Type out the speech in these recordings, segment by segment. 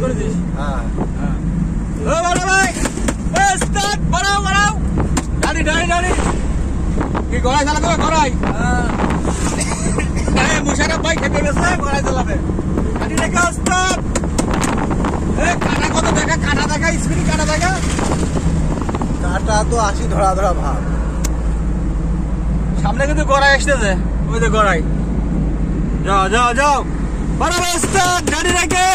করেছিস? হ্যাঁ হ্যাঁ। ও বড় ভাই, স্টার্ট বাড়াও বাড়াও। গাড়ি গাড়ি গাড়ি কি গড়াই চালাবে? গড়াই মুশারফ ভাই খেপে গেছে, গড়াই চালাবে। গাড়ি রেখে স্টার্ট। কাটা কত দেখা, কাটা দেখা, স্পিড কাটা দেখা। কাটা তো 80 ধরা ধরা ভাব। সামনে কিন্তু গড়াই আসতেছে, ওই যে গড়াই। যাও যাও যাও, বাড়াবে স্টার্ট, গাড়ি রেখে।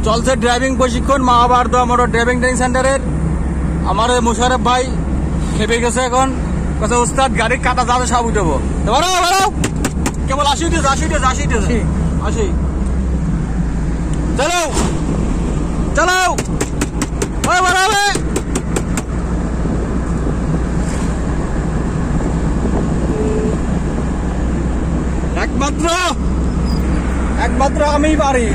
চলছে ড্রাইভিং প্রশিক্ষণ মহাভারত মোটর ড্রাইভিং ট্রেনিং সেন্টারের। আমার মুশারফ ভাই খেপে গেছে এখন, কাছে ওস্তাদ গাড়ি কাটা যাবে সব উঠবো। বাড়াও বাড়াও, কেবল 80 উঠেছে 80 উঠেছে 80 উঠেছে 80। চালাও চালাও, ওই বাড়াবে। একমাত্র আমিই পারি,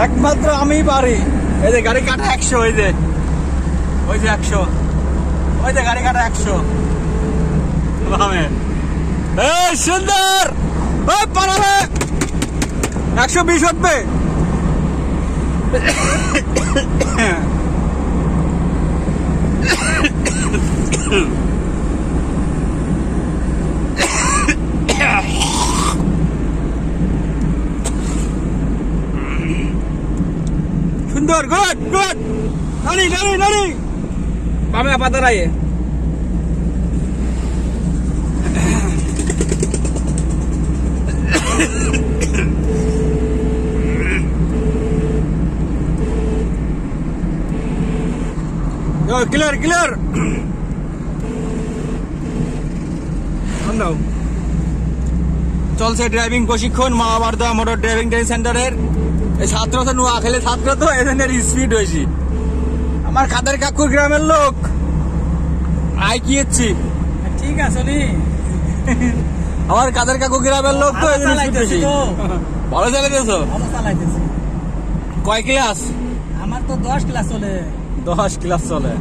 একমাত্র আমিই পারি। এই যে গাড়ি কাটা 100, ওই যে 100, ওই যে গাড়ি কাটা 100। সুন্দর, পারাবে 120 উঠবে। সুন্দর, গুড গুড। নানি নানি নানি, বামে পাতা রায়ে। Clear clear. চলছে ড্রাইভিং প্রশিক্ষণ মহাভারত মোটর ড্রাইভিং ট্রেনিং সেন্টারের। এই ছাত্র তো নোয়া খেলে ছাত্র তো এজনের স্পিড হয়েছি। আমার খাদের কাকুর গ্রামের লোক আই কি হচ্ছি, ঠিক আছে আমার কাদের কাকু গ্রামের লোক তো এজন্য স্পিড হয়েছি। ভালো চালাইতেছো? কয় ক্লাস? আমার তো 10 ক্লাস চলে। 10 ক্লাস চলে?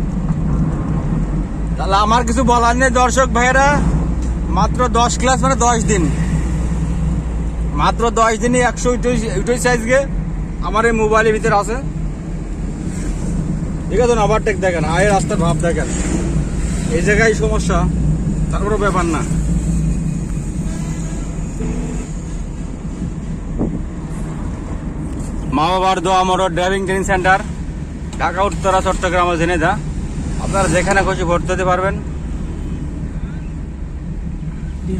তাহলে আমার কিছু বলার নেই দর্শক ভাইয়েরা। মাত্র 10 ক্লাস মানে 10 দিন, মাত্র 10 দিনই 128 সাইজ গে আমার এই মোবাইলের ভিতরে আছে। ঠিক আছে, ওভারটেক দেখেন, আয়ের রাস্তার ভাব দেখেন। এই জায়গায় সমস্যা, তারপরে ব্যাপার না। Mahabharat motor driving training centre, Dhaka Uttara, Chittagong, Jhenaidah. আপনারা যেখানে খুশি ভর্তি হতে পারবেন।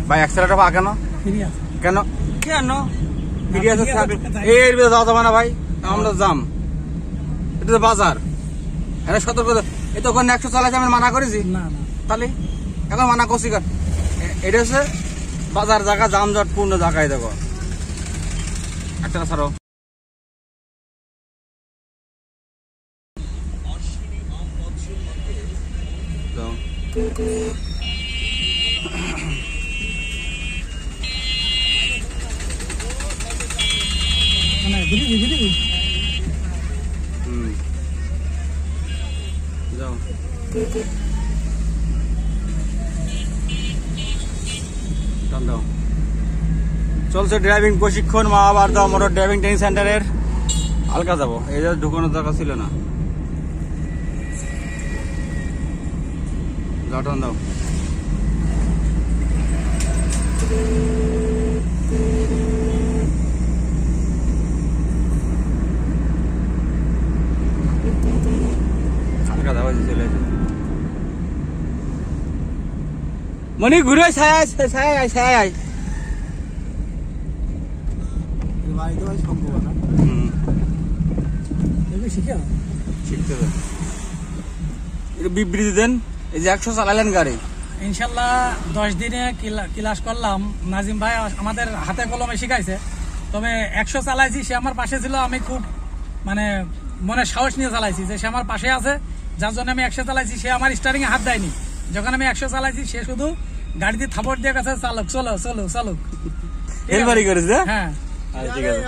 ভাই অ্যাক্সেলেটার পা কেন কেন কেন ফিরে আছে? এর ভিতরে যাওয়া যাবে না ভাই, আমরা যাম। এটা তো বাজার, এটা সতর্ক। এই তো ওখানে 100 চালাইছে, আমি মানা করেছি তাহলে এখন মানা করছি। এটা হচ্ছে বাজার জায়গা, যানজট পূর্ণ জায়গায়। দেখো একটা ছাড়ো। যাও চলছে ড্রাইভিং প্রশিক্ষণ মহাভারত মোটর ড্রাইভিং ট্রেনিং সেন্টারের। হালকা যাবো, এই যে ঢুকানোর দরকার ছিল না। যাও টান দাও। মনি ঘুরে ছায় ছায় ছায় বিবৃতি দেন। এই যে 100 চালালেন গাড়ি, ইনশাল্লাহ 10 দিনে ক্লাস করলাম। নাজিম ভাই আমাদের হাতে কলমে শিখাইছে। তবে 100 চালাইছি, সে আমার পাশে ছিল। আমি খুব মানে মনে সাহস নিয়ে চালাইছি যে সে আমার পাশে আছে, যার জন্য আমি 100 চালাইছি। সে আমার স্টারিং এ হাত দেয়নি। যখন আমি 100 চালাইছি, সে শুধু গাড়িতে থাপড় দিয়ে গেছে, চালক চলো চলো চালক। হেলবারি করেছে। হ্যাঁ ঠিক আছে।